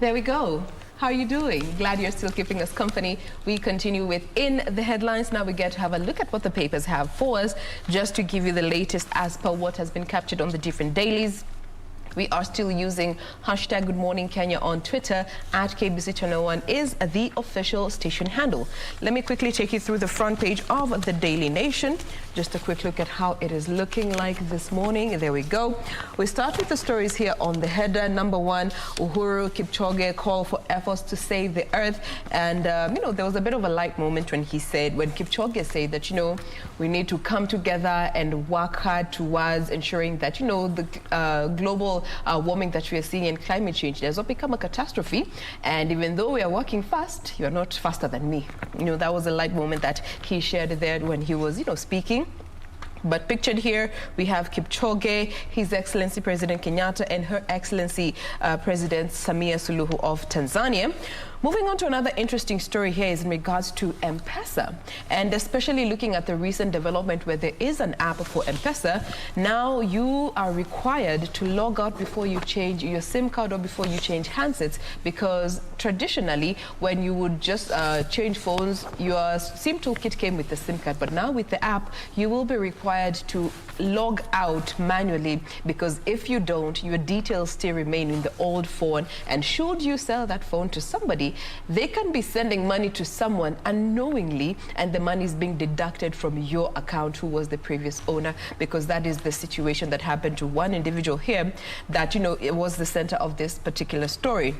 There we go. How are you doing? Glad you're still keeping us company. We continue with In the Headlines. Now we get to have a look at what the papers have for us, just to give you the latest as per what has been captured on the different dailies. We are still using hashtag Good Morning Kenya on Twitter. At KBC Channel 1 is the official station handle. Let me quickly take you through the front page of the Daily Nation. Just a quick look at how it is looking like this morning. There we go. We start with the stories here on the header. Number one, Uhuru Kipchoge call for efforts to save the earth. And, there was a bit of a light moment when Kipchoge said that, we need to come together and work hard towards ensuring that, the global warming that we are seeing in climate change does not become a catastrophe. And even though we are working fast, you are not faster than me. That was a light moment that he shared there when he was, speaking. But pictured here, we have Kipchoge, His Excellency President Kenyatta, and Her Excellency President Samia Suluhu of Tanzania. Moving on to another interesting story here is in regards to M-Pesa, and especially looking at the recent development where there is an app for M-Pesa. Now you are required to log out before you change your SIM card or before you change handsets, because traditionally when you would just change phones, your SIM toolkit came with the SIM card, but now with the app you will be required to log out manually, because if you don't, your details still remain in the old phone, and should you sell that phone to somebody, they can be sending money to someone unknowingly, and the money is being deducted from your account who was the previous owner, because that is the situation that happened to one individual here that, it was the center of this particular story.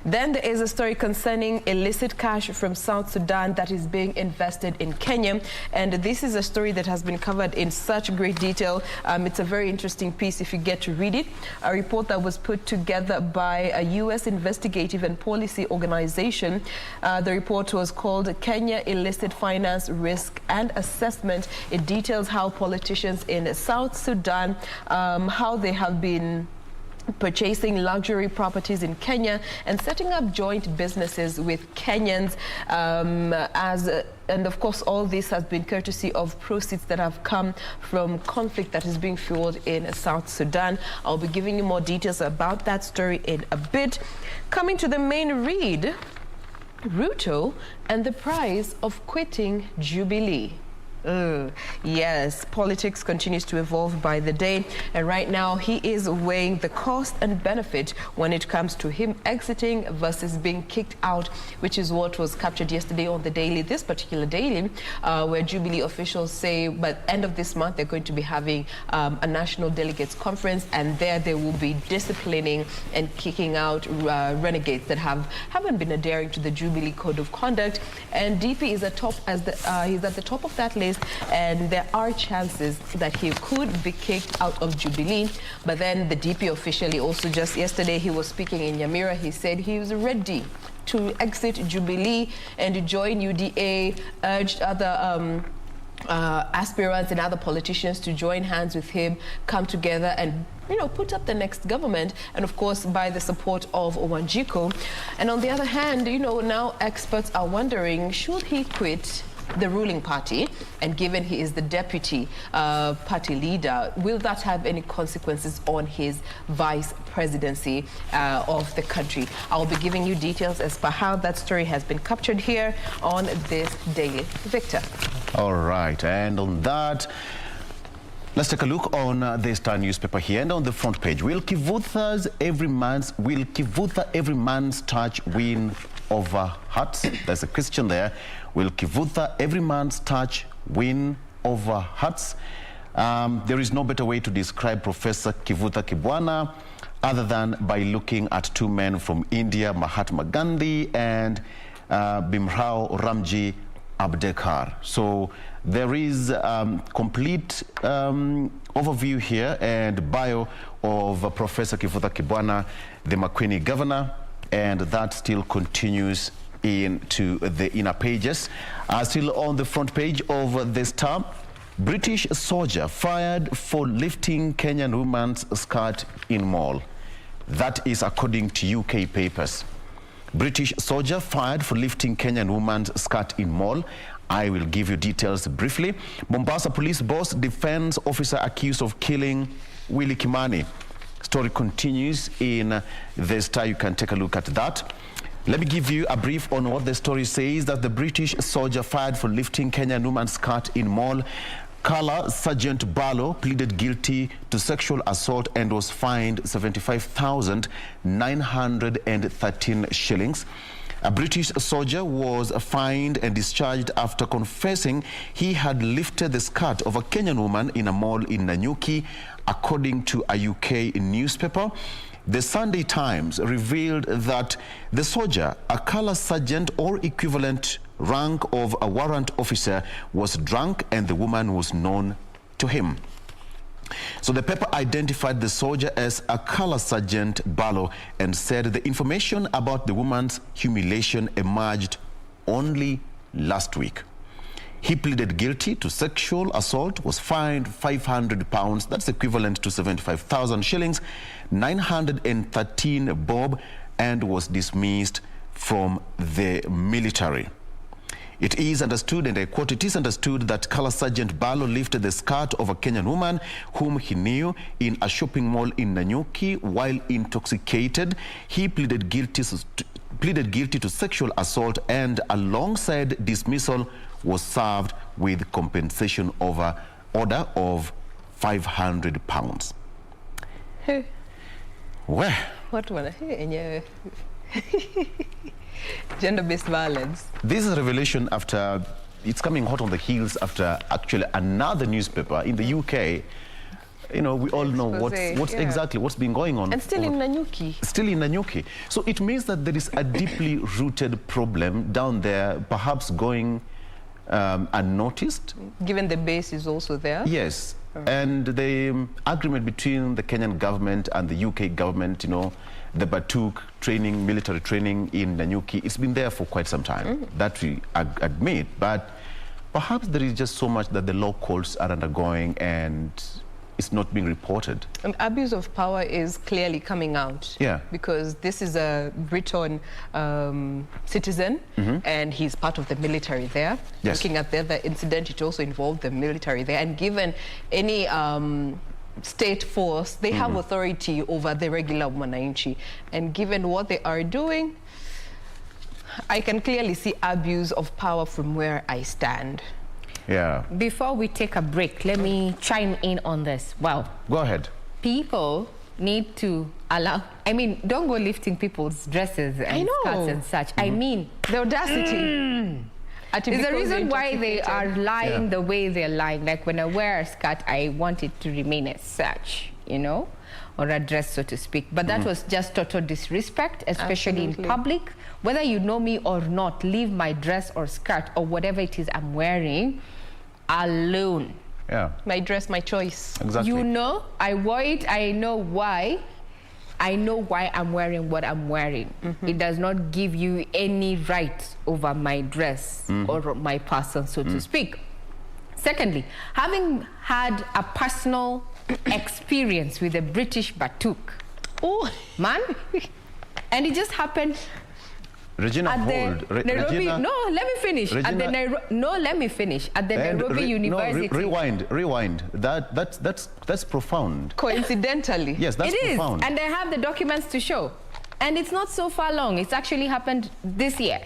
Then there is a story concerning illicit cash from South Sudan that is being invested in Kenya. And this is a story that has been covered in such great detail. It's a very interesting piece if you get to read it. A report that was put together by a U.S. investigative and policy organization. The report was called Kenya Illicit Finance Risk and Assessment. It details how politicians in South Sudan, how they have been purchasing luxury properties in Kenya and setting up joint businesses with Kenyans, and of course all this has been courtesy of proceeds that have come from conflict that is being fueled in South Sudan. I'll be giving you more details about that story in a bit. Coming to the main read, Ruto and the price of quitting Jubilee. Yes, politics continues to evolve by the day, and right now he is weighing the cost and benefit when it comes to him exiting versus being kicked out, which is what was captured yesterday on the daily, this particular daily, where Jubilee officials say by the end of this month they're going to be having a national delegates conference, and there they will be disciplining and kicking out renegades that haven't been adhering to the Jubilee Code of Conduct. And DP is he's at the top of that list, and there are chances that he could be kicked out of Jubilee. But then the DP officially also, just yesterday he was speaking in Nyamira, he said he was ready to exit Jubilee and join UDA, urged other aspirants and other politicians to join hands with him, come together and put up the next government, and of course by the support of Wanjiku. And on the other hand, now experts are wondering, should he quit the ruling party, and given he is the deputy party leader, will that have any consequences on his vice presidency of the country? I'll be giving you details as per how that story has been captured here on this daily. Victor. All right, and on that, let's take a look on the Star newspaper here, and on the front page, will Kivutha every man's touch win over hearts? There's a question there. Will Kivutha every man's touch win over hearts? There is no better way to describe Professor Kivutha Kibwana other than by looking at two men from India, Mahatma Gandhi and Bhimrao Ramji Ambedkar. So there is complete overview here and bio of Professor Kivutha Kibwana, the Makueni governor, and that still continues into the inner pages. Still on the front page of the Star, British soldier fired for lifting Kenyan woman's skirt in mall. That is according to UK papers. British soldier fired for lifting Kenyan woman's skirt in mall. I will give you details briefly. Mombasa police boss defense officer accused of killing Willie Kimani. Story continues in the Star. You can take a look at that. Let me give you a brief on what the story says, that the British soldier fired for lifting Kenyan woman's skirt in mall. Kala Sergeant Barlow pleaded guilty to sexual assault and was fined 75,913 shillings. A British soldier was fined and discharged after confessing he had lifted the skirt of a Kenyan woman in a mall in Nanyuki, according to a UK newspaper. The Sunday Times revealed that the soldier, a colour sergeant or equivalent rank of a warrant officer, was drunk and the woman was known to him. So the paper identified the soldier as a colour sergeant Barlow and said the information about the woman's humiliation emerged only last week. He pleaded guilty to sexual assault, was fined £500, that's equivalent to 75,000 shillings, 913 bob, and was dismissed from the military. It is understood, and I quote, "It is understood that Colour Sergeant Barlow lifted the skirt of a Kenyan woman whom he knew in a shopping mall in Nanyuki while intoxicated. He pleaded guilty to sexual assault and alongside dismissal was served with compensation order of £500. Where? What one? Gender-based violence. This is a revelation after, it's coming hot on the heels after actually another newspaper in the UK. You know, we all know exactly what's been going on. And still in Nanyuki. Still in Nanyuki. So it means that there is a deeply rooted problem down there, perhaps going unnoticed. Given the base is also there. Yes. And the agreement between the Kenyan government and the UK government, you know, the Batuk training, military training in Nanyuki, it's been there for quite some time. That we admit. But perhaps there is just so much that the locals are undergoing and it's not being reported. And abuse of power is clearly coming out. Yeah. Because this is a Briton citizen, and he's part of the military there. Yes. Looking at the other incident, it also involved the military there. And given any state force, they have authority over the regular Mwananchi. And given what they are doing, I can clearly see abuse of power from where I stand. Yeah. Before we take a break, let me chime in on this. Wow. Go ahead. People need to allow, I mean, don't go lifting people's dresses and skirts and such. I mean, the audacity. There's a reason why they are lying the way they're lying. Like when I wear a skirt, I want it to remain as such, you know, or a dress, so to speak. But that was just total disrespect, especially in public. Whether you know me or not, leave my dress or skirt or whatever it is I'm wearing alone. Yeah. My dress, my choice. Exactly. You know, I wore it, I know why. I know why I'm wearing what I'm wearing. It does not give you any right over my dress or my person, so to speak. Secondly, having had a personal experience with a British Batuk, man, and it just happened Regina, at hold. the Nairobi. Regina, no, let me finish. Regina, let me finish. At the Nairobi University. No, rewind. That's profound. Coincidentally. Yes, that's profound. It is, and I have the documents to show. And it's not so far long. It's actually happened this year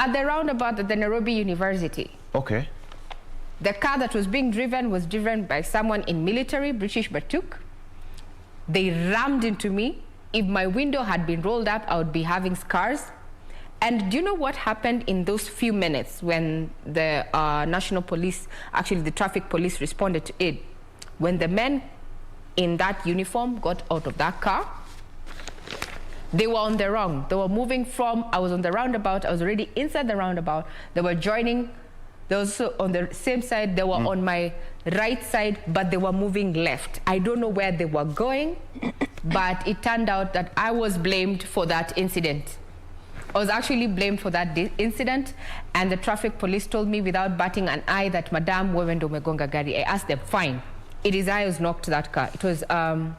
at the roundabout at the Nairobi University. Okay. The car that was being driven was driven by someone in military, British Batuk. They rammed into me. If my window had been rolled up, I would be having scars. And do you know what happened in those few minutes when the national police, actually the traffic police, responded to it? When the men in that uniform got out of that car, they were on the wrong. They were moving from, I was on the roundabout, I was already inside the roundabout. They were joining, they were also on the same side, they were on my right side, but they were moving left. I don't know where they were going, but it turned out that I was blamed for that incident. I was actually blamed for that incident, and the traffic police told me without batting an eye that, Madam, wewe ndo umegonga gari. I asked them, fine, it is I who's knocked that car. It was a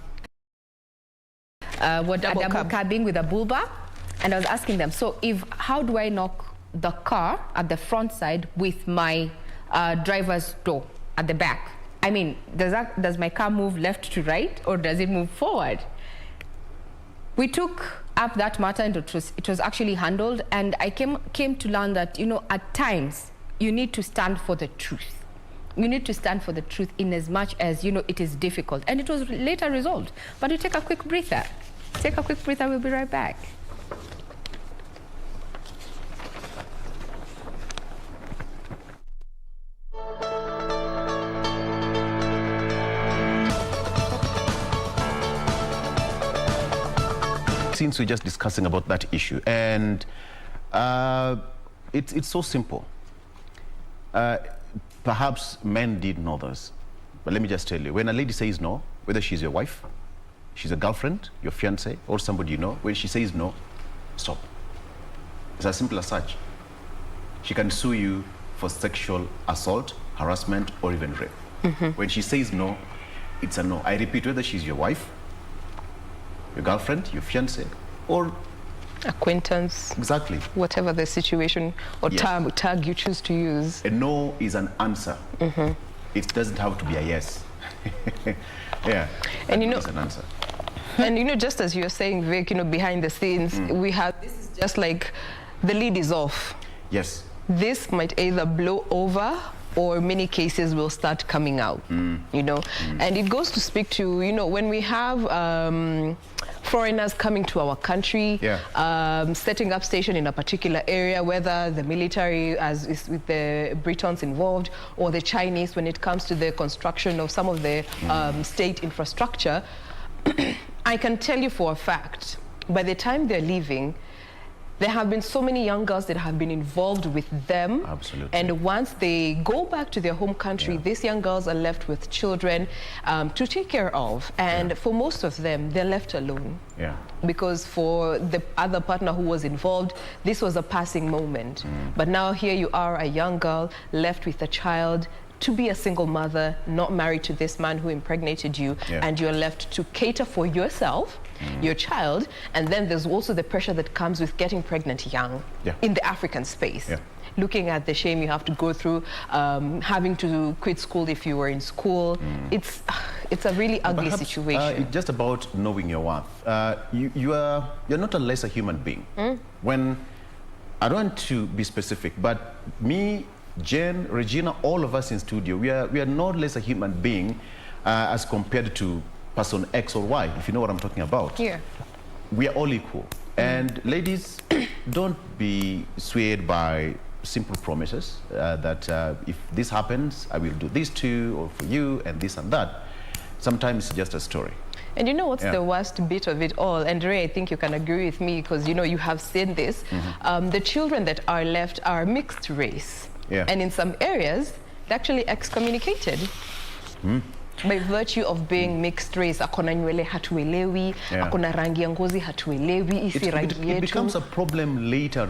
double cabin with a bulba, and I was asking them, so how do I knock the car at the front side with my driver's door at the back? I mean, does my car move left to right, or does it move forward? We took up that matter, and it was actually handled, and I came to learn that, you know, at times you need to stand for the truth. You need to stand for the truth in as much as, you know, it is difficult. And it was later resolved. But we take a quick breather. Take a quick breather, we'll be right back. Since we're just discussing about that issue, and it's so simple. Perhaps men did know this, but let me just tell you, when a lady says no, whether she's your wife, she's a girlfriend, your fiancé, or somebody you know, when she says no, stop. It's as simple as such. She can sue you for sexual assault, harassment, or even rape. When she says no, it's a no. I repeat, whether she's your wife, your girlfriend, your fiancé, or acquaintance. Exactly. Whatever the situation or tag you choose to use. A no is an answer. It doesn't have to be a yes. Yeah. And you know, it's an answer. And you know, just as you're saying, Vic, you know, behind the scenes, we have, this is just like the lid is off. Yes. This might either blow over, or many cases will start coming out, you know. And it goes to speak to, you know, when we have foreigners coming to our country, setting up station in a particular area, whether the military, as is with the Britons involved, or the Chinese when it comes to the construction of some of the state infrastructure, I can tell you for a fact, by the time they're leaving, there have been so many young girls that have been involved with them. Absolutely. And once they go back to their home country, these young girls are left with children to take care of. And for most of them, they're left alone. Because for the other partner who was involved, this was a passing moment. But now here you are, a young girl left with a child, to be a single mother, not married to this man who impregnated you, and you're left to cater for yourself, your child, and then there's also the pressure that comes with getting pregnant young in the African space. Looking at the shame you have to go through, having to quit school if you were in school. It's a really ugly situation. It's just about knowing your worth. You're not a lesser human being. When, I don't want to be specific, but me, Jain, Regina, all of us in studio, we are not less a human being as compared to person X or Y, if you know what I'm talking about. We are all equal. And ladies, don't be swayed by simple promises that if this happens, I will do this too, or for you, and this and that. Sometimes it's just a story. And you know what's the worst bit of it all? And Ray, I think you can agree with me, because you know you have seen this. The children that are left are mixed race. And in some areas, they're actually excommunicated by virtue of being mixed race. Akona nywele hatuelewi, akona rangi ya ngozi hatuelewi, isi rangi yetu. It becomes a problem later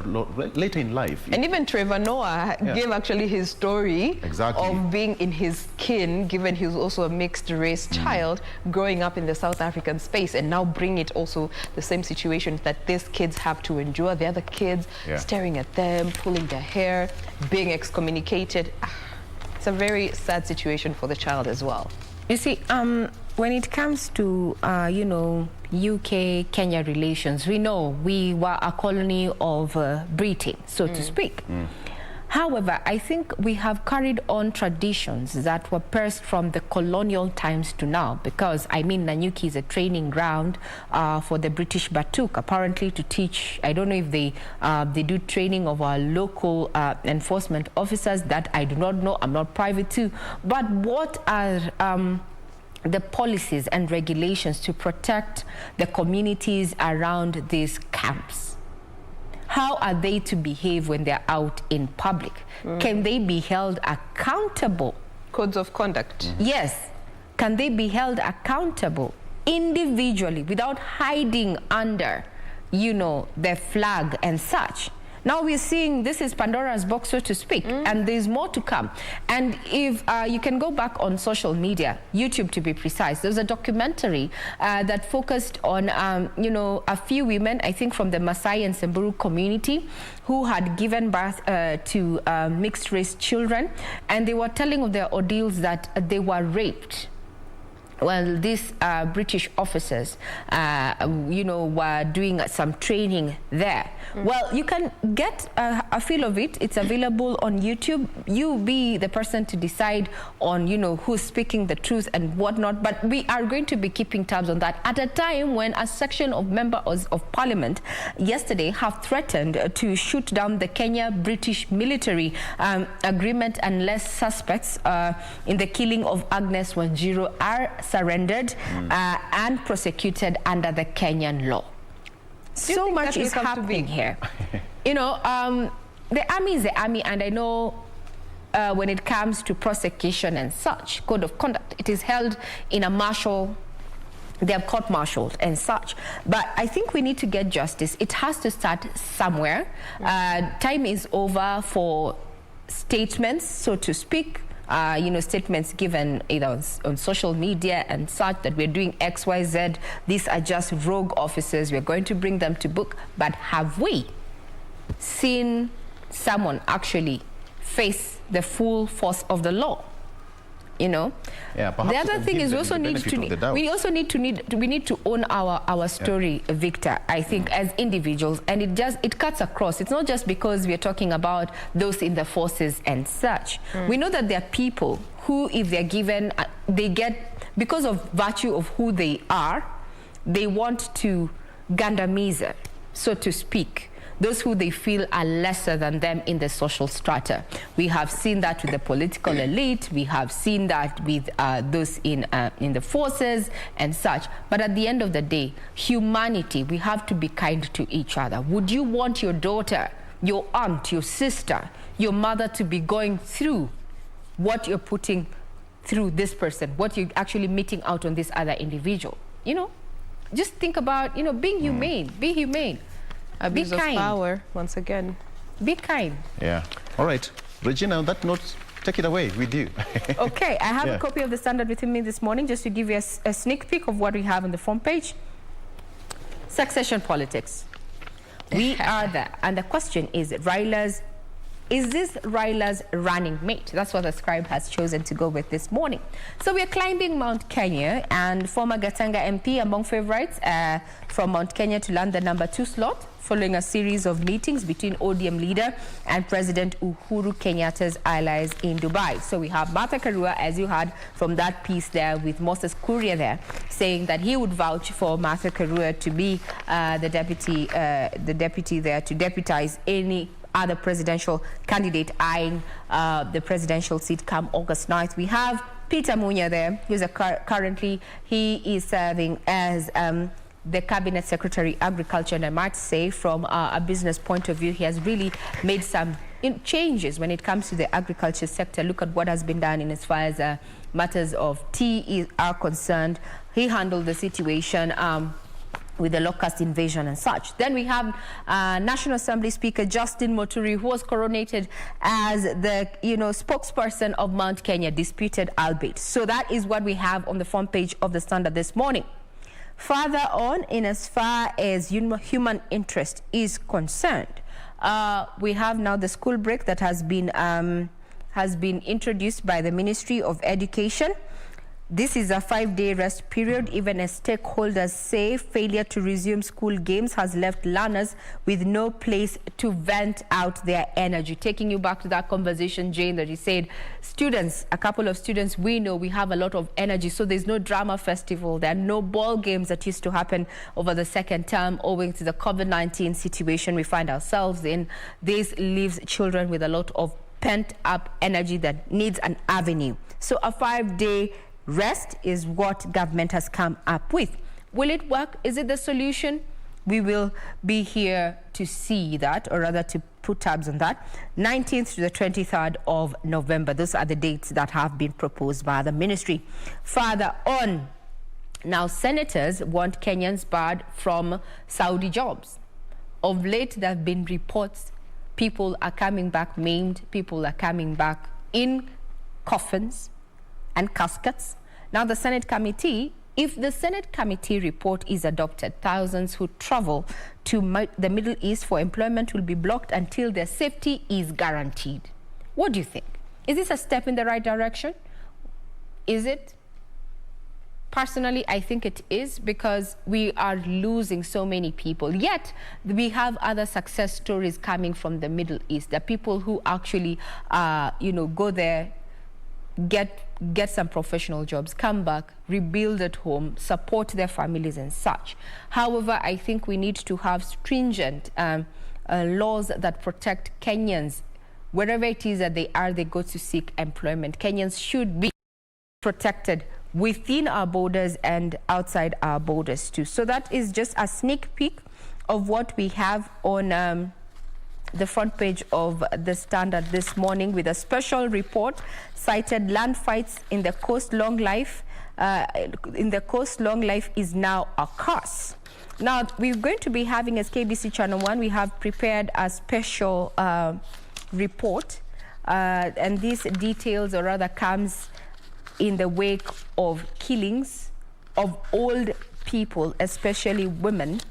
in life. And even Trevor Noah gave actually his story of being in his skin, given he was also a mixed race child growing up in the South African space, and now bring it also the same situation that these kids have to endure. The other kids staring at them, pulling their hair, being excommunicated. It's a very sad situation for the child as well. You see, when it comes to, you know, UK-Kenya relations, we know we were a colony of Britain, so to speak. However, I think we have carried on traditions that were passed from the colonial times to now, because, I mean, Nanyuki is a training ground for the British Batuk, apparently to teach, I don't know if they do training of our local enforcement officers. That I do not know, I'm not privy to. But what are the policies and regulations to protect the communities around these camps? How are they to behave when they're out in public? Can they be held accountable? Codes of conduct. Yes. Can they be held accountable individually without hiding under, you know, the flag and such? Now we're seeing this is Pandora's box, so to speak, and there's more to come. And if you can go back on social media, YouTube to be precise, there's a documentary that focused on, you know, a few women, I think from the Maasai and Samburu community, who had given birth to mixed race children, and they were telling of their ordeals that they were raped. Well, these British officers, you know, were doing some training there. Well, you can get a feel of it. It's available on YouTube. You be the person to decide on, you know, who's speaking the truth and whatnot. But we are going to be keeping tabs on that at a time when a section of members of Parliament yesterday have threatened to shoot down the Kenya-British military agreement unless suspects in the killing of Agnes Wanjiru are surrendered and prosecuted under the Kenyan law. So much is happening here. You know, the army is the army, and I know when it comes to prosecution and such, code of conduct, it is held in a martial, they have court-martialed and such. But I think we need to get justice. It has to start somewhere. Time is over for statements, so to speak. You know, statements given either on social media and such that we're doing X, Y, Z. These are just rogue officers. We're going to bring them to book. But have we seen someone actually face the full force of the law? You know, yeah, the other thing is we also need to own our story, Victor, I think, as individuals, and it cuts across. It's not just because we're talking about those in the forces and such. We know that there are people who, if they're given, they get, because of virtue of who they are, they want to gandamize, so to speak, those who they feel are lesser than them in the social strata. We have seen that with the political elite. We have seen that with those in the forces and such. But at the end of the day, humanity, we have to be kind to each other. Would you want your daughter, your aunt, your sister, your mother to be going through what you're putting through this person, what you're actually meeting out on this other individual? You know, just think about, you know, being humane, be humane. Abuse of power, once again. Be kind. Yeah. All right. Regina, on that note, take it away with you. Okay, I have a copy of the Standard with me this morning just to give you a sneak peek of what we have on the front page. Succession politics. We are there. And the question is, is this Raila's running mate? That's what the scribe has chosen to go with this morning. So we are climbing Mount Kenya, and former Gatanga MP among favorites from Mount Kenya to land the #2 slot, following a series of meetings between ODM leader and President Uhuru Kenyatta's allies in Dubai. So we have Martha Karua, as you heard from that piece there with Moses Kuria there, saying that he would vouch for Martha Karua to be the deputy there to deputize any other presidential candidate eyeing the presidential seat come August 9th. We have Peter Munya there, who's currently, he is serving as the Cabinet Secretary, Agriculture, and I might say from a business point of view, he has really made some changes when it comes to the agriculture sector. Look at what has been done in as far as matters of tea are concerned. He handled the situation with the locust invasion and such. Then we have National Assembly Speaker Justin Muturi, who was coronated as the spokesperson of Mount Kenya, disputed albeit. So that is what we have on the front page of the Standard this morning. Further on, in as far as human interest is concerned, we have now the school break that has been introduced by the Ministry of Education. This is a 5-day rest period, even as stakeholders say failure to resume school games has left learners with no place to vent out their energy. Taking you back to that conversation, Jane, that you said, students, a couple of students, we know we have a lot of energy, so there's no drama festival. There are no ball games that used to happen over the second term owing to the COVID-19 situation we find ourselves in. This leaves children with a lot of pent-up energy that needs an avenue. So a 5-day rest is what government has come up with. Will it work? Is it the solution? We will be here to see that, or rather to put tabs on that. 19th to the 23rd of November. Those are the dates that have been proposed by the ministry. Further on, now senators want Kenyans barred from Saudi jobs. Of late, there have been reports People are coming back maimed. People are coming back in coffins and caskets. Now the Senate committee, if the Senate committee report is adopted, thousands who travel to the Middle East for employment will be blocked until their safety is guaranteed. What do you think? Is this a step in the right direction? Is it? Personally, I think it is, because we are losing so many people. Yet, we have other success stories coming from the Middle East. The people who actually, go there, get some professional jobs, come back, rebuild at home, support their families and such. However, I think we need to have stringent laws that protect Kenyans. Wherever it is that they go to seek employment. Kenyans should be protected within our borders and outside our borders too. So that is just a sneak peek of what we have on the front page of the Standard this morning, with a special report cited land fights in the coast. Long life is now a curse. Now we're going to be having, as KBC Channel 1, we have prepared a special report, and these details, or rather, comes in the wake of killings of old people, especially women,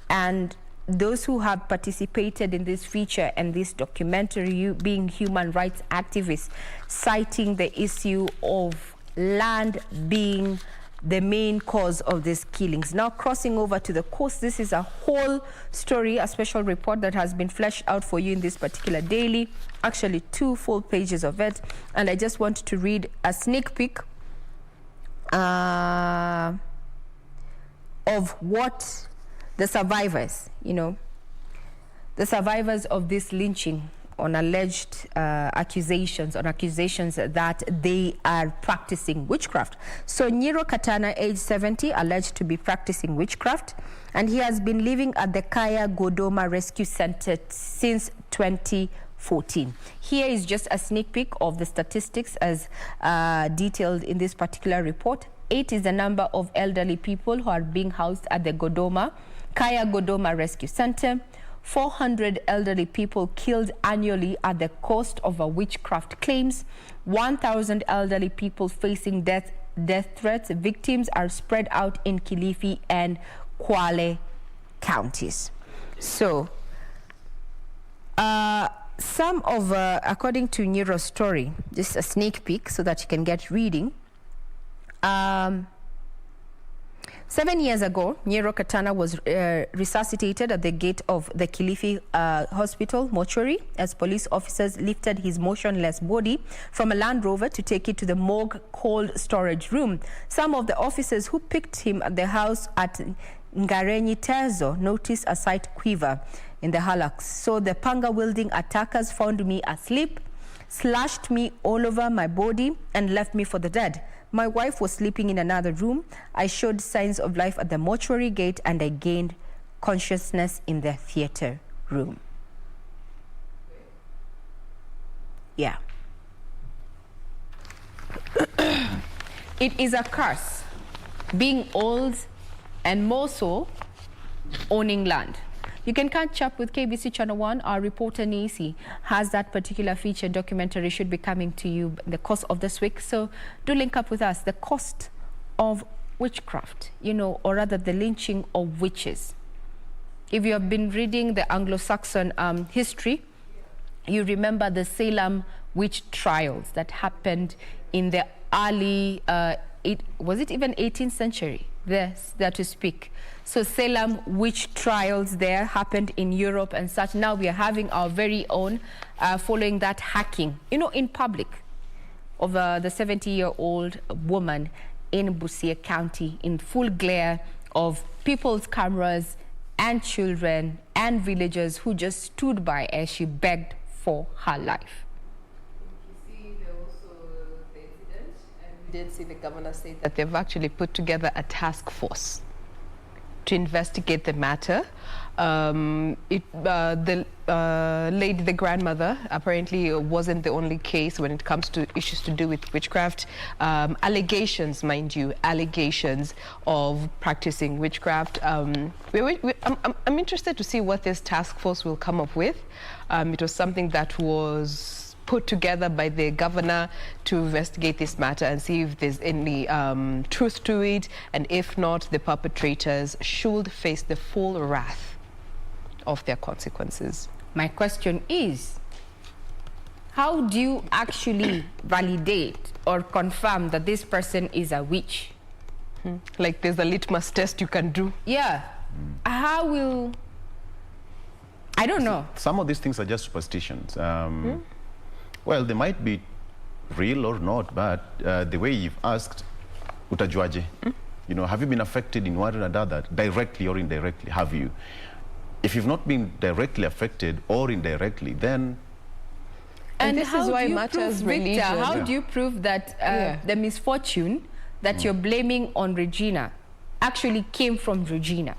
and those who have participated in this feature and this documentary, being human rights activists, citing the issue of land being the main cause of these killings. Now crossing over to the coast, this is a whole story, a special report that has been fleshed out for you in this particular daily, actually 2 full pages of it, and I just want to read a sneak peek of what the survivors, the survivors of this lynching on alleged accusations that they are practicing witchcraft. So Nyiro Katana, age 70, alleged to be practicing witchcraft, and he has been living at the Kaya Godoma Rescue Center since 2014. Here is just a sneak peek of the statistics as detailed in this particular report. 8 is the number of elderly people who are being housed at the Kaya Godoma Rescue Center. 400 elderly people killed annually at the cost of witchcraft claims. 1,000 elderly people facing death threats. Victims are spread out in Kilifi and Kwale counties. So, some of, according to Nyro's story, just a sneak peek so that you can get reading. 7 years ago, Nyiro Katana was resuscitated at the gate of the Kilifi Hospital mortuary as police officers lifted his motionless body from a Land Rover to take it to the morgue cold storage room. Some of the officers who picked him at the house at Ngarenyi Tezo noticed a slight quiver in the hallux. So the panga-wielding attackers found me asleep, slashed me all over my body, and left me for the dead. My wife was sleeping in another room. I showed signs of life at the mortuary gate, and I gained consciousness in the theater room. Yeah. It is a curse being old, and more so owning land. You can catch up with KBC Channel 1. Our reporter Nisi has that particular feature documentary, should be coming to you in the course of this week. So do link up with us. The cost of witchcraft, or rather the lynching of witches. If you have been reading the Anglo-Saxon history, you remember the Salem witch trials that happened in the early, was it even 18th century? There to speak. So Salem witch trials there happened in Europe and such. Now we are having our very own following that hacking, in public, of the 70-year-old woman in Busia County in full glare of people's cameras and children and villagers who just stood by as she begged for her life. Did see the governor say that they've actually put together a task force to investigate the matter. The grandmother, apparently wasn't the only case when it comes to issues to do with witchcraft. Allegations, mind you, allegations of practicing witchcraft. I'm interested to see what this task force will come up with. It was something that was put together by the governor to investigate this matter and see if there's any truth to it, and if not, the perpetrators should face the full wrath of their consequences. My question is, how do you actually validate or confirm that this person is a witch? Like there's a litmus test you can do. Yeah. How will... I don't know. Some of these things are just superstitions. Well, they might be real or not, but the way you've asked, utajuaje? You know, have you been affected in one or another, directly or indirectly? Have you? If you've not been directly affected or indirectly, then... And this is why matters religion. Victor, how do you prove that the misfortune that you're blaming on Regina actually came from Regina?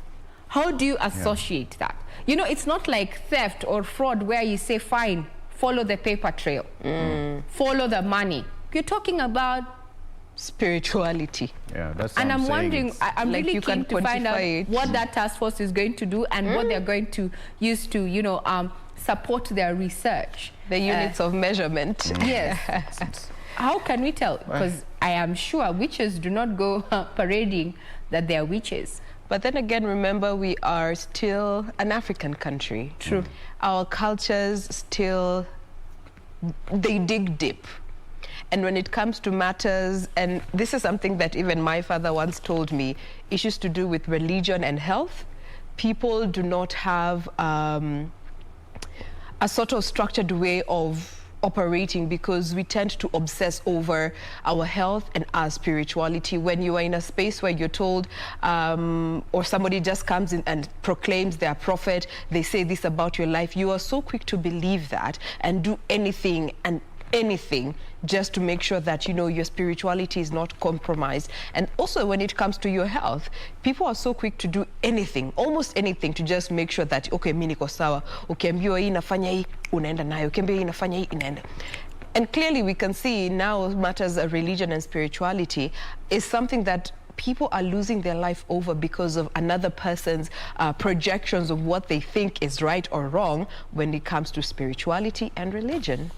How do you associate that? You know, it's not like theft or fraud where you say, fine, follow the paper trail, follow the money. You're talking about spirituality. Yeah, that's. And I'm wondering, I'm like really keen to find out what that task force is going to do and what they're going to use to, you know, support their research. The units of measurement. Yes. How can we tell? Because I am sure witches do not go parading that they are witches. But then again, remember, we are still an African country. True. Our cultures still, they dig deep. And when it comes to matters, and this is something that even my father once told me, issues to do with religion and health, people do not have a sort of structured way of operating, because we tend to obsess over our health and our spirituality. When you are in a space where you're told, or somebody just comes in and proclaims their prophet, they say this about your life, you are so quick to believe that and do anything just to make sure that, you know, your spirituality is not compromised. And also when it comes to your health, people are so quick to do anything, almost anything, to just make sure that, okay, mimi niko sawa, ukiambiwa hii nafanya hii unaenda nayo, ukiambiwa hii nafanya hii inaenda. And clearly we can see now matters of religion and spirituality is something that people are losing their life over because of another person's projections of what they think is right or wrong when it comes to spirituality and religion.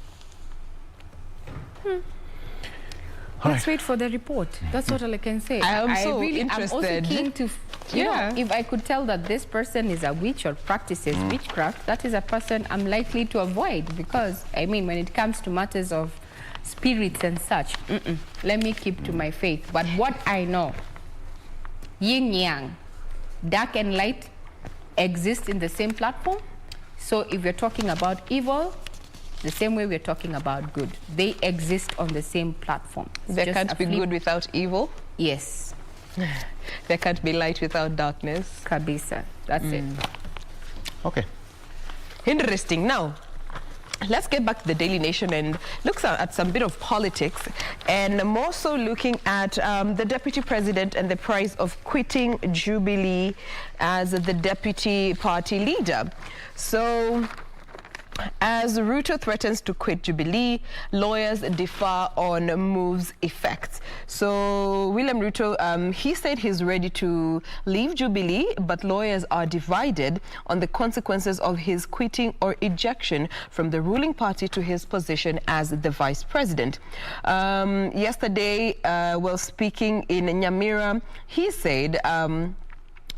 Let's wait for the report. That's what I can say. I'm also interested. keen to, you know, if I could tell that this person is a witch or practices witchcraft, that is a person I'm likely to avoid, because, I mean, when it comes to matters of spirits and such, let me keep to my faith. But what I know, yin yang, dark and light, exist in the same platform. So if you're talking about evil, the same way we're talking about good, they exist on the same platform. There can't be good without evil. Yes. There can't be light without darkness. Kabisa. That's it. Okay. Interesting. Now, let's get back to the Daily Nation and look at some bit of politics, and more so looking at the Deputy President and the price of quitting Jubilee as the Deputy Party leader. So, as Ruto threatens to quit Jubilee, lawyers differ on move's effects. So William Ruto, he said he's ready to leave Jubilee, but lawyers are divided on the consequences of his quitting or ejection from the ruling party to his position as the vice president. Yesterday, while speaking in Nyamira, he said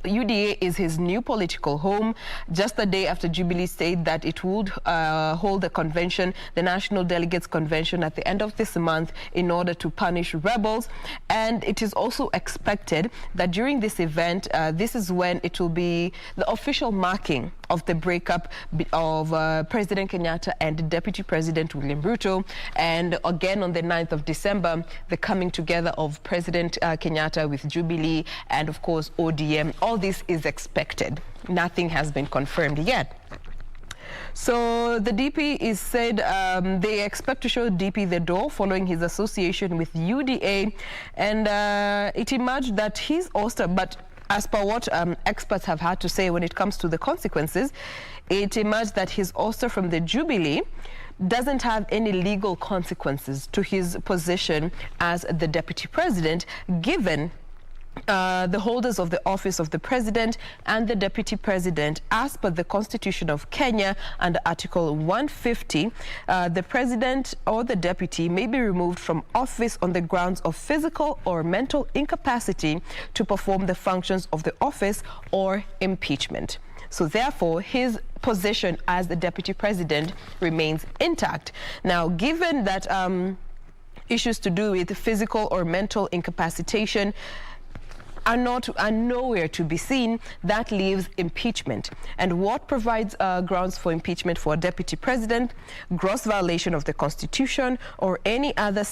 UDA is his new political home, just a day after Jubilee said that it would hold a convention, the National Delegates Convention, at the end of this month in order to punish rebels. And it is also expected that during this event, this is when it will be the official marking of the breakup of President Kenyatta and Deputy President William Ruto. And again, on the 9th of December, the coming together of President Kenyatta with Jubilee and, of course, ODM. All this is expected. Nothing has been confirmed yet. So the DP is said they expect to show DP the door following his association with UDA, and it emerged that his ouster, but As per what experts have had to say when it comes to the consequences, it emerged that his ouster from the Jubilee doesn't have any legal consequences to his position as the deputy president, given the holders of the office of the president and the deputy president, as per the Constitution of Kenya under Article 150, the president or the deputy may be removed from office on the grounds of physical or mental incapacity to perform the functions of the office or impeachment. So therefore, his position as the deputy president remains intact. Now, given that issues to do with physical or mental incapacitation are nowhere to be seen, that leaves impeachment. And what provides grounds for impeachment for a deputy president? Gross violation of the Constitution or any other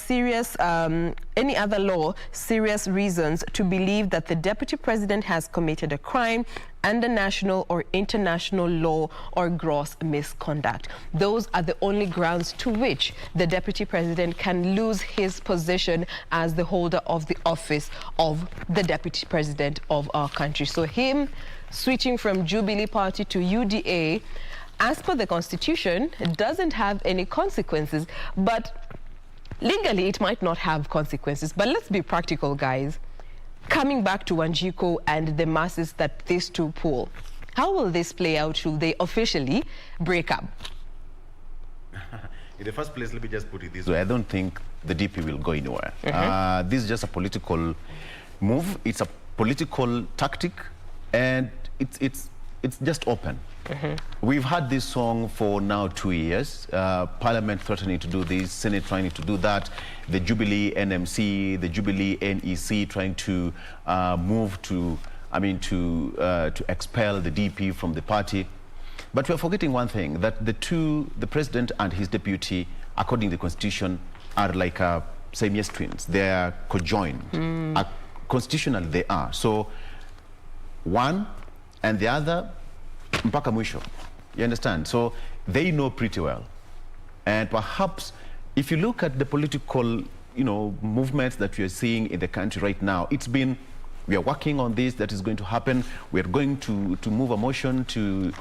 law, serious reasons to believe that the deputy president has committed a crime under national or international law or gross misconduct. Those are the only grounds to which the deputy president can lose his position as the holder of the office of the deputy president of our country. So him switching from Jubilee Party to UDA, as per the Constitution, doesn't have any consequences, but legally it might not have consequences. But let's be practical, guys. Coming back to Wanjiku and the masses that these two pull, how will this play out? Should they officially break up? In the first place, let me just put it this way. I don't think the DP will go anywhere. This is just a political move. It's a political tactic, and it's just open. We've had this song for now 2 years. Parliament threatening to do this, Senate trying to do that, the Jubilee NMC, the Jubilee NEC trying to move to, to expel the DP from the party. But we're forgetting one thing, that the president and his deputy, according to the Constitution, are like Siamese twins. They are conjoined. Constitutionally, they are. So one and the other, mpaka mwisho. You understand? So they know pretty well. And perhaps if you look at the political, movements that we are seeing in the country right now, we are working on this, that is going to happen. We are going to move a motion to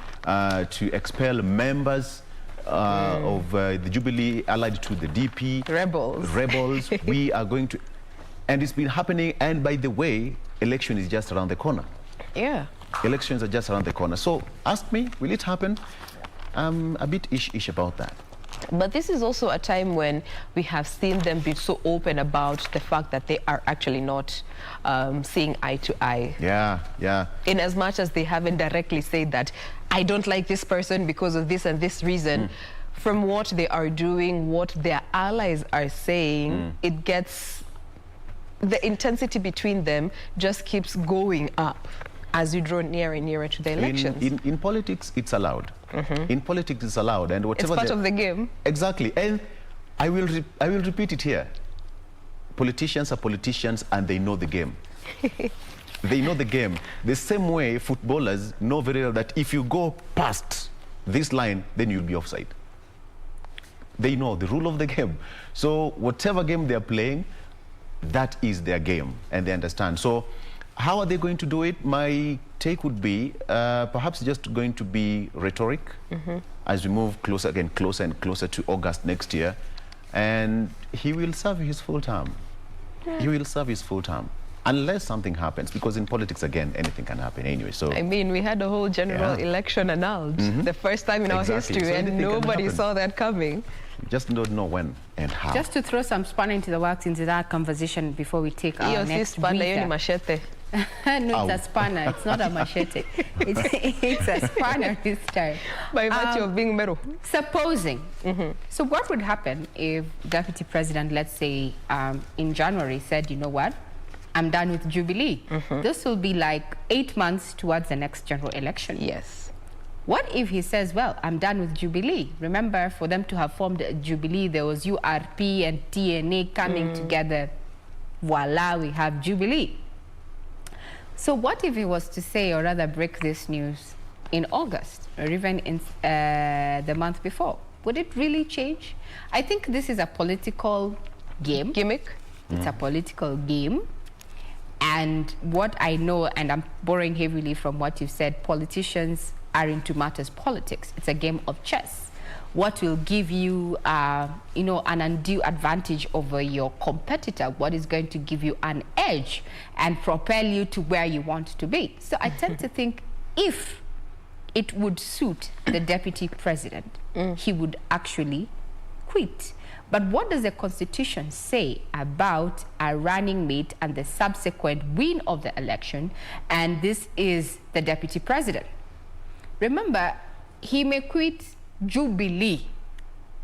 expel members of the Jubilee allied to the DP. Rebels. We are going to, and it's been happening. And by the way, election is just around the corner. Yeah. Elections are just around the corner. So ask me, will it happen? I'm a bit ish about that. But this is also a time when we have seen them be so open about the fact that they are actually not seeing eye to eye. Yeah. In as much as they haven't directly said that, I don't like this person because of this and this reason. From what they are doing, what their allies are saying, it gets, the intensity between them just keeps going up as you draw nearer and nearer to the elections. In politics, it's allowed. In politics, it's allowed, and whatever. It's part of the game. Exactly, and I will repeat it here. Politicians are politicians, and they know the game. They know the game. The same way footballers know very well that if you go past this line, then you'll be offside. They know the rule of the game. So whatever game they are playing, that is their game, and they understand. So how are they going to do it? My take would be perhaps just going to be rhetoric as we move closer and closer to August next year. And he will serve his full term. He will serve his full term. Unless something happens, because in politics, again, anything can happen anyway. So I mean, we had a whole general election annulled, the first time in our history, so and nobody saw that coming. Just don't know when and how. Just to throw some spanner into the works into that conversation before we take our next breather. Machete. No, it's a spanner. It's not a machete. It's a spanner this time. By virtue of being metal. Supposing. So what would happen if Deputy President, let's say in January, said, you know what, I'm done with Jubilee. This will be like 8 months towards the next general election. Yes. What if he says, well, I'm done with Jubilee? Remember, for them to have formed Jubilee, there was URP and TNA coming together. Voila, we have Jubilee. So what if he was to say, or rather break this news in August, or even in the month before? Would it really change? I think this is a political game. Gimmick. It's a political game. And what I know, and I'm borrowing heavily from what you've said, politicians are into matters politics. It's a game of chess. What will give you, you know, an undue advantage over your competitor? What is going to give you an edge and propel you to where you want to be? So I tend to think if it would suit the deputy president, he would actually quit. But what does the Constitution say about a running mate and the subsequent win of the election? And this is the deputy president. Remember, he may quit Jubilee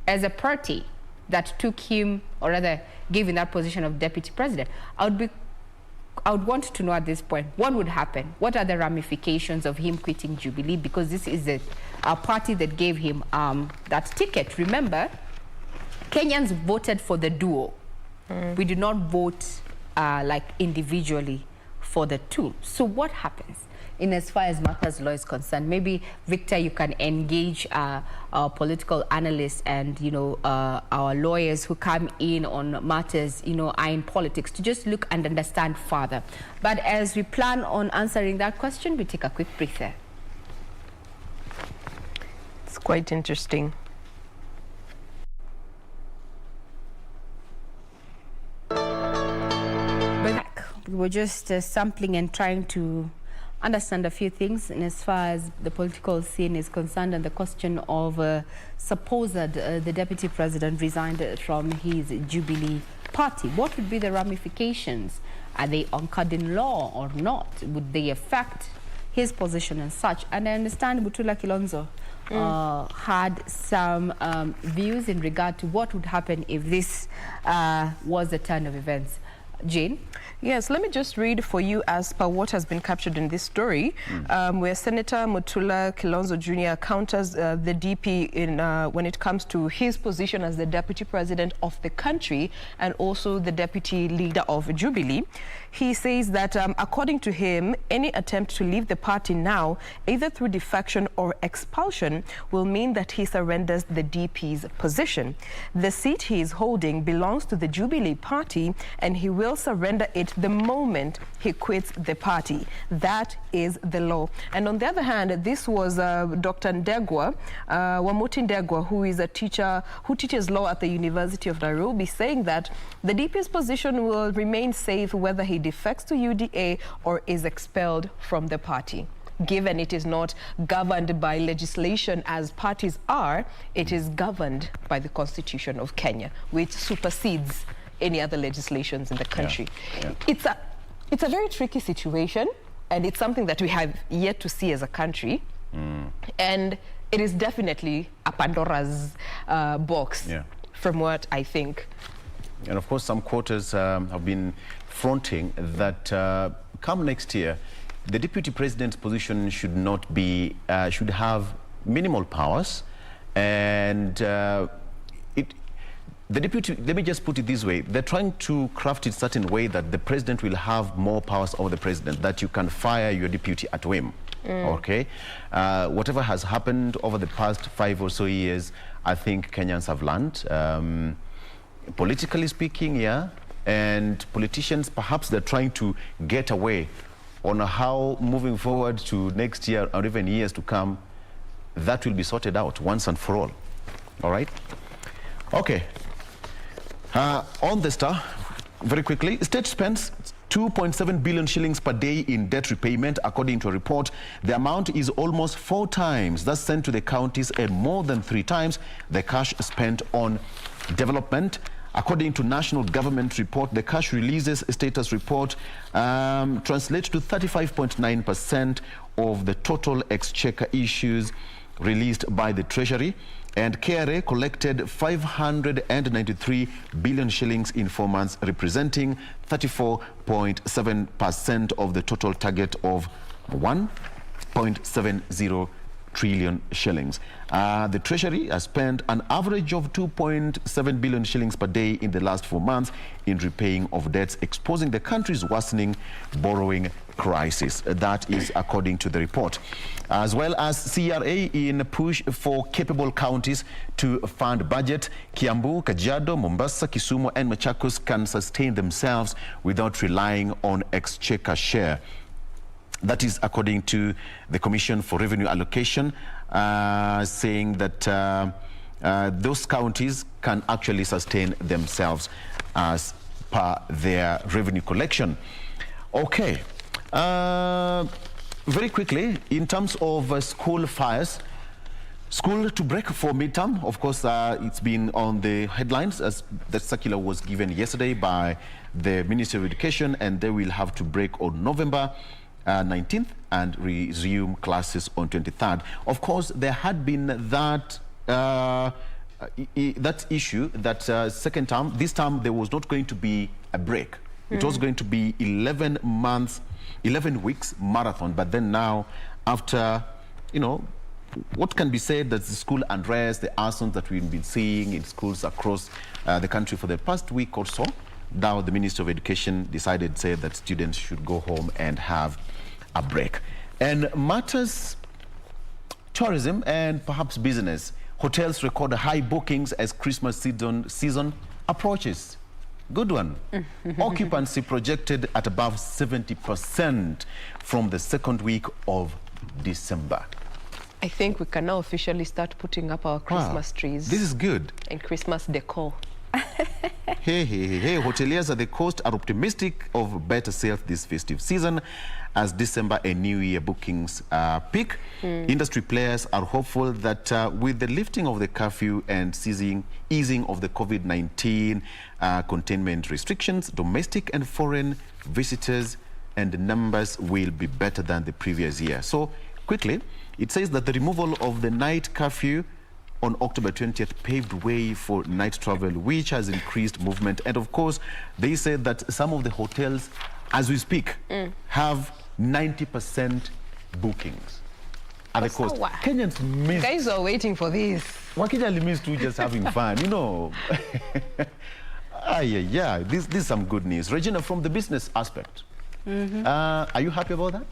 as a party that took him, or rather gave him that position of deputy president. I would want to know at this point, what would happen? What are the ramifications of him quitting Jubilee? Because this is a party that gave him that ticket. Remember, Kenyans voted for the duo. We did not vote like individually for the two. So what happens in as far as Martha's Law is concerned? Maybe, Victor, you can engage our political analysts and, you know, our lawyers who come in on matters, you know, are in politics, to just look and understand further. But as we plan on answering that question, we take a quick breather. It's quite interesting. We were just sampling and trying to understand a few things, and as far as the political scene is concerned, and the question of supposed the deputy president resigned from his Jubilee party. What would be the ramifications? Are they anchored in law or not? Would they affect his position and such? And I understand Butula Kilonzo had some views in regard to what would happen if this was the turn of events. Jane? Yes, let me just read for you as per what has been captured in this story, where Senator Mutula Kilonzo Jr. counters the DP in when it comes to his position as the deputy president of the country and also the deputy leader of Jubilee. He says that according to him, any attempt to leave the party now, either through defection or expulsion, will mean that he surrenders the DP's position. The seat he is holding belongs to the Jubilee party, and he will surrender it the moment he quits the party. That is the law. And on the other hand, this was Dr. Ndegwa, Wamuti Ndegwa, who is a teacher who teaches law at the University of Nairobi, saying that the DP's position will remain safe whether he defects to UDA or is expelled from the party. Given it is not governed by legislation as parties are, it is governed by the Constitution of Kenya, which supersedes any other legislations in the country. It's a very tricky situation, and it's something that we have yet to see as a country. And it is definitely a Pandora's box, from what I think. And of course, some quarters have been fronting that come next year, the deputy president's position should not be, should have minimal powers, and the deputy, let me just put it this way, they're trying to craft it a certain way that the president will have more powers over the president, that you can fire your deputy at whim. Okay? Whatever has happened over the past 5 or so years, I think Kenyans have learned. Politically speaking, and politicians, perhaps they're trying to get away on how moving forward to next year or even years to come, that will be sorted out once and for all. All right? Okay. On the Star, very quickly, state spends 2.7 billion shillings per day in debt repayment, according to a report. The amount is almost 4 times that's sent to the counties and more than 3 times the cash spent on development. According to national government report, the cash releases status report translates to 35.9% of the total exchequer issues released by the Treasury. And KRA collected 593 billion shillings in 4 months, representing 34.7% of the total target of 1.70 trillion shillings. The Treasury has spent an average of 2.7 billion shillings per day in the last 4 months in repaying of debts, exposing the country's worsening borrowing crisis. That is according to the report. As well as CRA in push for capable counties to fund budget, Kiambu, Kajiado, Mombasa, Kisumu and Machakos can sustain themselves without relying on exchequer share. That is according to the Commission for Revenue Allocation, saying that those counties can actually sustain themselves as per their revenue collection. Okay. Very quickly, in terms of school fires, school to break for midterm. Of course, it's been on the headlines as the circular was given yesterday by the Ministry of Education, and they will have to break on November 19th and resume classes on 23rd. Of course, there had been that that issue that second term, this time there was not going to be a break. It was going to be 11 weeks marathon, but then now, after, you know, what can be said that the school unrest, the arsons that we've been seeing in schools across the country for the past week or so, now the Ministry of Education decided, say, that students should go home and have a break. And matters tourism and perhaps business. Hotels record high bookings as Christmas season approaches. Good one. Occupancy projected at above 70% from the second week of December. I think we can now officially start putting up our Christmas trees. This is good. And Christmas decor. Hey, hoteliers at the coast are optimistic of better sales this festive season as December and New Year bookings peak. Industry players are hopeful that with the lifting of the curfew and easing of the COVID-19 containment restrictions, domestic and foreign visitors and numbers will be better than the previous year. So quickly, it says that the removal of the night curfew on October 20th paved way for night travel, which has increased movement. And of course, they said that some of the hotels, as we speak, have 90% bookings at the coast. Kenyans miss. Guys are waiting for this. Wakenya miss to just having fun, you know. Yeah, this is some good news. Regina, from the business aspect, are you happy about that?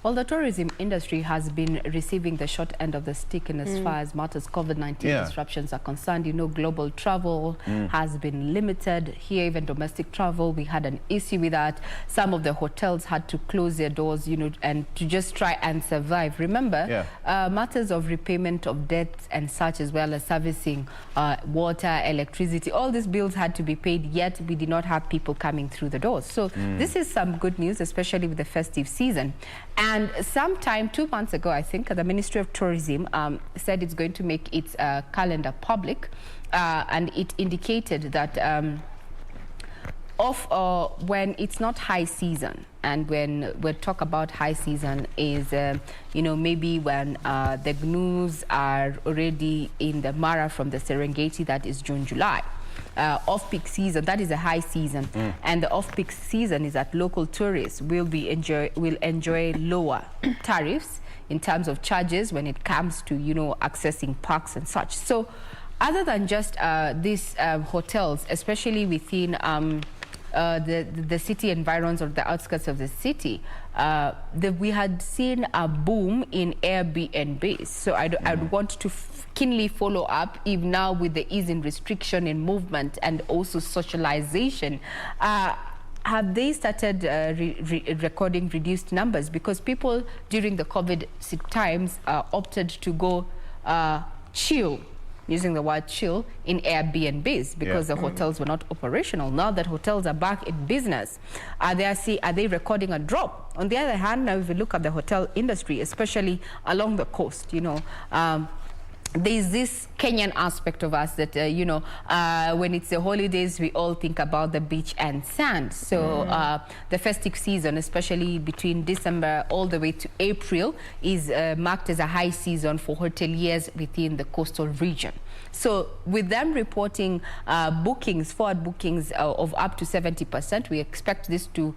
Well, the tourism industry has been receiving the short end of the stick in as far as matters COVID-19 disruptions are concerned. You know, global travel has been limited. Here, even domestic travel, we had an issue with that. Some of the hotels had to close their doors, you know, and to just try and survive. Remember, matters of repayment of debts and such, as well as servicing water, electricity, all these bills had to be paid, yet we did not have people coming through the doors. So this is some good news, especially with the festive season. And sometime 2 months ago, I think, the Ministry of Tourism said it's going to make its calendar public, and it indicated that when it's not high season, and when we talk about high season is, you know, maybe when the gnus are already in the Mara from the Serengeti, that is June, July. Off-peak season, that is a high season, and the off-peak season is that local tourists will enjoy lower tariffs in terms of charges when it comes to, you know, accessing parks and such. So other than just these hotels, especially within the city environs or the outskirts of the city, we had seen a boom in Airbnbs. So I'd want to keenly follow up if now with the ease in restriction in movement and also socialization, have they started recording reduced numbers? Because people during the COVID times opted to go chill, using the word chill, in Airbnbs because the hotels were not operational. Now that hotels are back in business, are they recording a drop? On the other hand, now if you look at the hotel industry, especially along the coast, you know, there's this Kenyan aspect of us that, you know, when it's the holidays, we all think about the beach and sand. So the festive season, especially between December all the way to April, is marked as a high season for hoteliers within the coastal region. So with them reporting forward bookings of up to 70%, we expect this to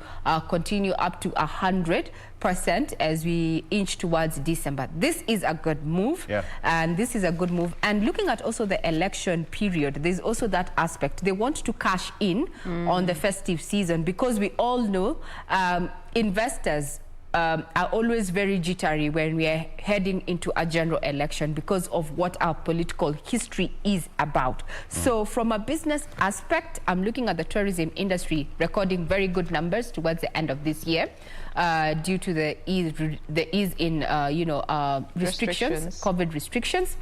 continue up to 100%. as we inch towards December. This is a good move, and this is a good move. And looking at also the election period, there's also that aspect. They want to cash in on the festive season, because we all know investors are always very jittery when we are heading into a general election because of what our political history is about. So from a business aspect, I'm looking at the tourism industry recording very good numbers towards the end of this year due to the ease in restrictions, COVID restrictions.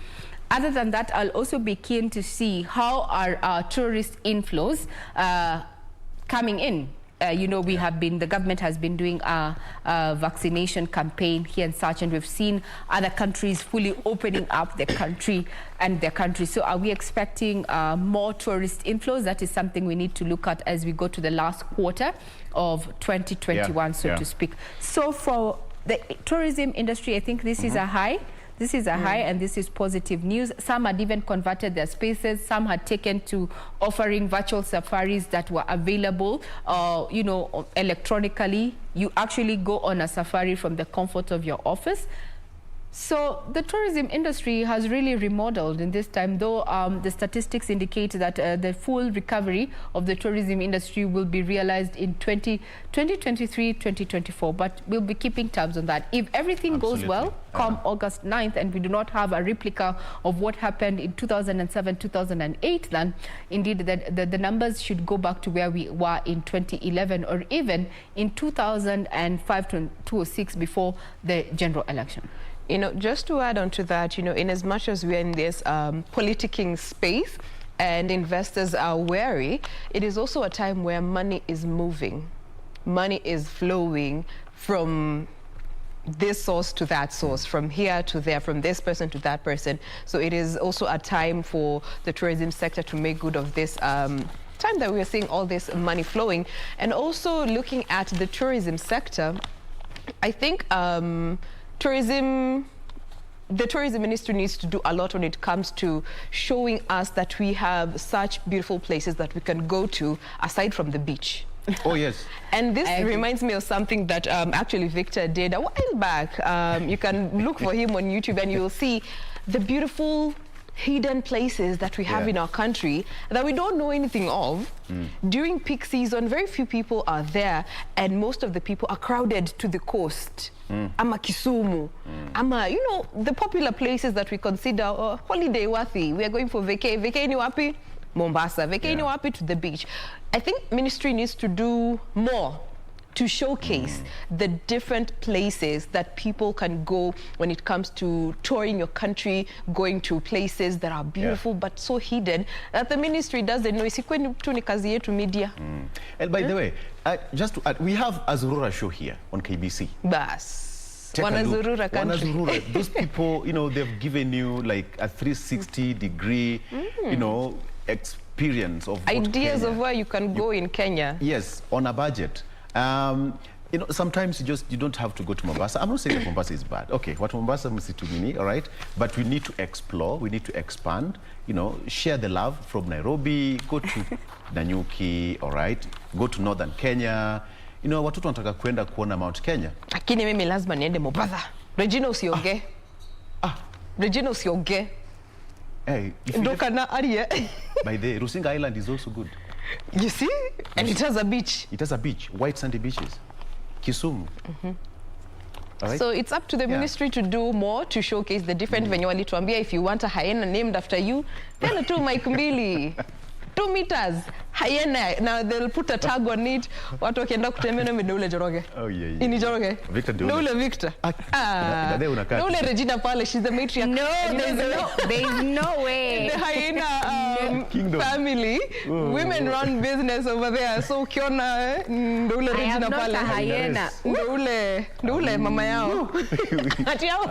Other than that, I'll also be keen to see how our tourist inflows coming in. We have been, the government has been doing a vaccination campaign here and such, and we've seen other countries fully opening up their country. So are we expecting more tourist inflows? That is something we need to look at as we go to the last quarter of 2021, so to speak. So for the tourism industry, I think this is a high. This is a high, and this is positive news. Some had even converted their spaces. Some had taken to offering virtual safaris that were available, electronically. You actually go on a safari from the comfort of your office. So the tourism industry has really remodeled in this time, though the statistics indicate that the full recovery of the tourism industry will be realized in 2023, 2024. But we'll be keeping tabs on that. If everything goes well, come August 9th, and we do not have a replica of what happened in 2007, 2008, then indeed the numbers should go back to where we were in 2011 or even in 2005 to 2006 before the general election. Just to add on to that, in as much as we're in this politicking space and investors are wary, it is also a time where money is moving. Money is flowing from this source to that source, from here to there, from this person to that person. So it is also a time for the tourism sector to make good of this time that we are seeing all this money flowing. And also looking at the tourism sector, I think the tourism ministry needs to do a lot when it comes to showing us that we have such beautiful places that we can go to aside from the beach. Oh, yes. And this reminds me of something that actually Victor did a while back. You can look for him on YouTube and you will see the beautiful hidden places that we have in our country that we don't know anything of. During peak season, very few people are there, and most of the people are crowded to the coast. Ama Kisumu, ama, the popular places that we consider holiday worthy. We are going for vacay ni wapi? Mombasa, vacay ni wapi? To the beach. I think ministry needs to do more to showcase the different places that people can go when it comes to touring your country, going to places that are beautiful but so hidden that the ministry doesn't know. Isikweni tu ni kazi yetu media. And by the way, just to add, we have a Zurura show here on KBC. Bas. Wanazurura country. Wanazurura. Those people, they've given you like a 360-degree, experience of ideas of where you can go in Kenya. Yes, on a budget. Sometimes you don't have to go to Mombasa. I'm not saying that Mombasa is bad. Okay, what Mombasa msitumini, all right? But we need to explore, we need to expand, share the love from Nairobi, go to Nanyuki, all right? Go to northern Kenya. Watoto wanataka kwenda kuona Mount Kenya. Lakini mimi lazima niende Mombasa. Regina usioge. Regina usioge. Hey, by the way, Rusinga Island is also good. You see? And it has a beach. It has a beach, white sandy beaches. Kisumu. All right? So it's up to the ministry to do more to showcase the different venye walituambia. If you want a hyena named after you, tell to Mike Mbili. 2 meters. Hyena. Now they'll put a tag on it. Watu wakienda kutembea na Ndoule Joroge. Oh yeah. Ini Joroge. Victor Ndoule Victor. Ndoule Regina pale, she's the matriarch. No, there's no way. The hyena family, women-run business over there. So ukiona Ndoule Regina pale. I am not a hyena. Ndoule mama yao. Ati yao.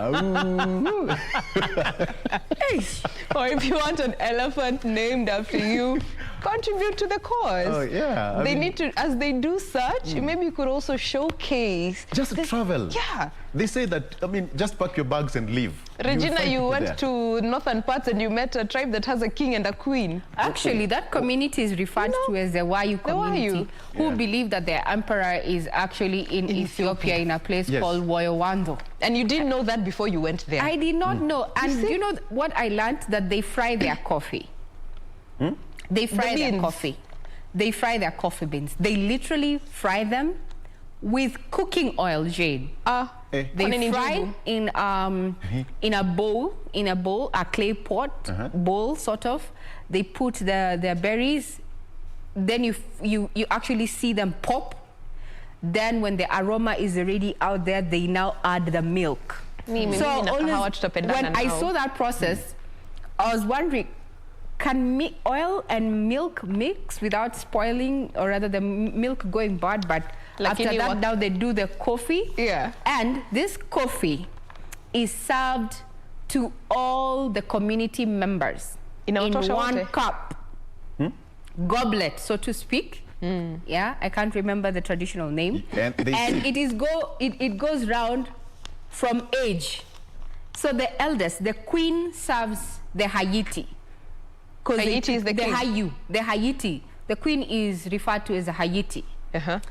Or if you want an elephant named after you, contribute to the cause. Oh, yeah. They need to, as they do such, maybe you could also showcase. Just travel. Yeah. They say that, I mean, just pack your bags and leave. Regina, you went there. to northern parts and you met a tribe that has a king and a queen. Actually, that community is referred to as the Wayu community, who believe that their emperor is actually in Ethiopia in a place called Woyowando. And you didn't know that before you went there? I did not know. And you know what I learned? That they fry their coffee. They fry their coffee. They fry their coffee beans. They literally fry them with cooking oil, Jane. They fry in a bowl, a clay pot bowl, sort of. They put the berries. Then you actually see them pop. Then when the aroma is already out there, they now add the milk. So when I saw that process, I was wondering, can oil and milk mix without spoiling, or rather the milk going bad? But after that, now they do the coffee. Yeah. And this coffee is served to all the community members in one cup, goblet, so to speak. Yeah, I can't remember the traditional name. And it goes round from age. So the eldest, the queen, serves the Haiti. Haiti is the king. The Haiti. The queen is referred to as a Haiti.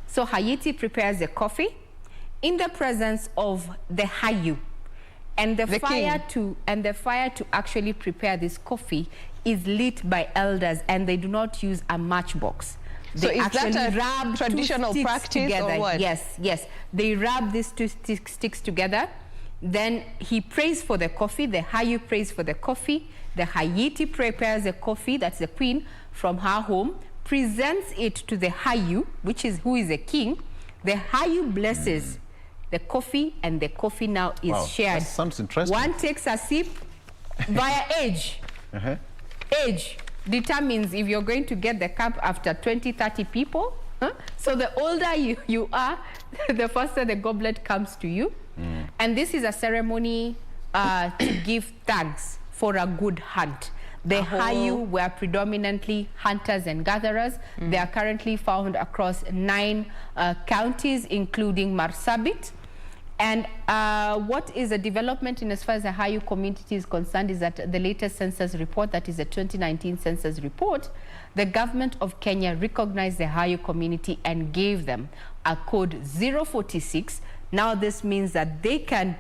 So Haiti prepares the coffee in the presence of the Hayu. And the fire to actually prepare this coffee is lit by elders, and they do not use a matchbox. So is that a traditional practice together. Or what? Yes. They rub these two sticks together. Then he prays for the coffee. The Hayu prays for the coffee. The Haiti prepares the coffee, that's the queen, from her home, presents it to the Hayu, who is the king. The Hayu blesses the coffee, and the coffee now is shared. That sounds interesting. One takes a sip via age. Age determines if you're going to get the cup after 20, 30 people. So the older you are, the faster the goblet comes to you. And this is a ceremony to give thanks for a good hunt. The Hayu were predominantly hunters and gatherers. They are currently found across 9 counties, including Marsabit. And what is a development in as far as the Hayu community is concerned is that the latest census report, that is the 2019 census report, the government of Kenya recognized the Hayu community and gave them a code 046. Now this means that they can,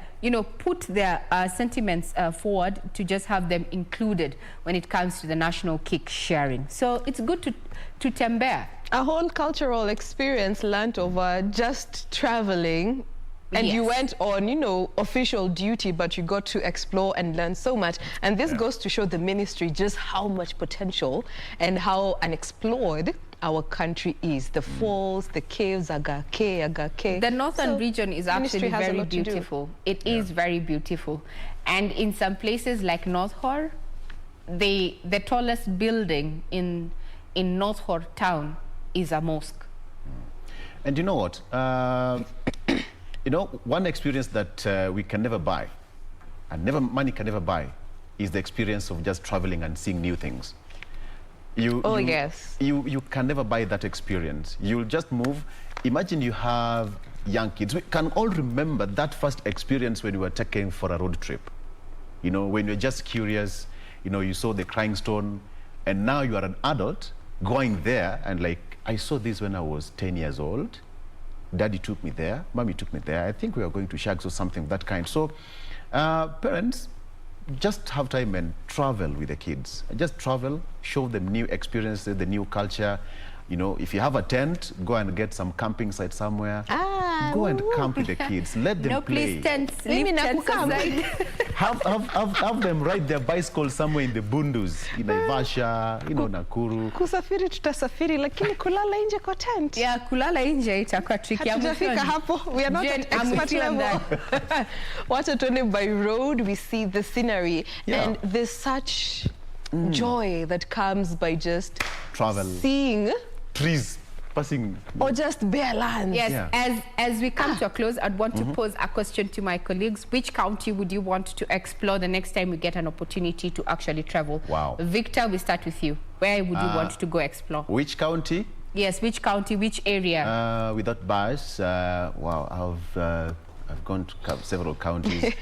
put their sentiments forward to just have them included when it comes to the national cake sharing. So it's good to tembea. A whole cultural experience learnt over just traveling. And you went on, official duty, but you got to explore and learn so much. And this goes to show the ministry just how much potential and how unexplored our country is. The falls, the caves, Agake. The northern region is actually very beautiful. It is very beautiful. And in some places like North Hor, the tallest building in North Hor town is a mosque. And you know what? One experience that we can never buy, and money can never buy, is the experience of just traveling and seeing new things. You can never buy that experience. You'll just move. Imagine you have young kids. We can all remember that first experience when you were taken for a road trip. When you're just curious, you saw the crying stone, and now you are an adult going there and like, I saw this when I was 10 years old. Daddy took me there, mommy took me there. I think we are going to Shags or something of that kind. So parents, just have time and travel with the kids. Just travel, show them new experiences, the new culture. If you have a tent, go and get some camping site somewhere. Go and camp with the kids. Let them play. Please tents. Leave tents aside. have them ride their bicycle somewhere in the Bundus, in Naivasha, Nakuru. Kusafiri tutasafiri, lakini kulala nje kwa tent. Yeah, kulala nje itakuwa tricky. Hatujafika hapo. We are not at expert level. Watatone by road, we see the scenery. And there's such joy that comes by just travel. Seeing trees passing. Or just bare lands. Yes, Yeah. as we come to a close, I'd want to pose a question to my colleagues. Which county would you want to explore the next time we get an opportunity to actually travel? Wow. Victor, we start with you. Where would you want to go explore? Which county? Yes, which county, which area? Without bias, wow, I've gone to several counties.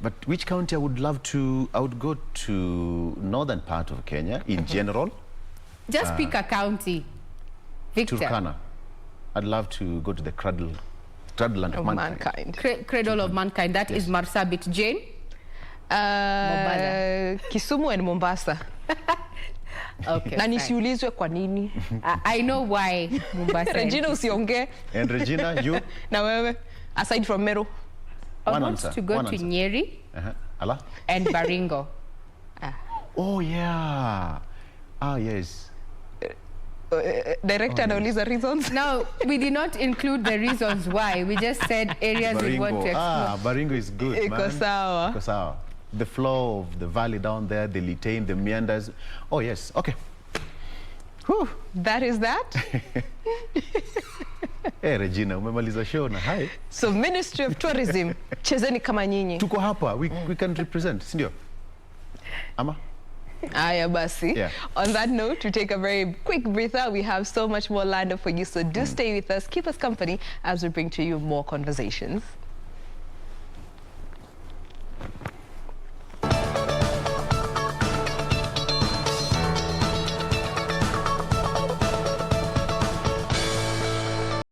But which county I would love to? I would go to northern part of Kenya in general. Just pick a county. Victor. Turkana. I'd love to go to the cradle land of mankind. Cradle of mankind. That is Marsabit. Jane? Kisumu and Mombasa. Okay. Na nisiulizwe kwa nini. I know why Mombasa. Regina usionge. And Regina, you? Na wewe, aside from Meru. I want to go to Nyeri Allah? and Baringo. Oh, yeah. Ah, yes. Director anauliza reasons. No, we did not include the reasons why. We just said areas we want to explore. Baringo is good, Iko man. sawa. Iko sawa. The flow of the valley down there, the Litane, the meanders. Oh, yes. Okay. Whew. That is that. Hey, Regina, umemaliza show na hai. So Ministry of Tourism, chezeni kama nyinyi. Tuko hapa, we can represent, sindio? Ama? Aya basi. Yeah. On that note, we take a very quick breather. We have so much more lined up for you, so do stay with us. Keep us company as we bring to you more conversations.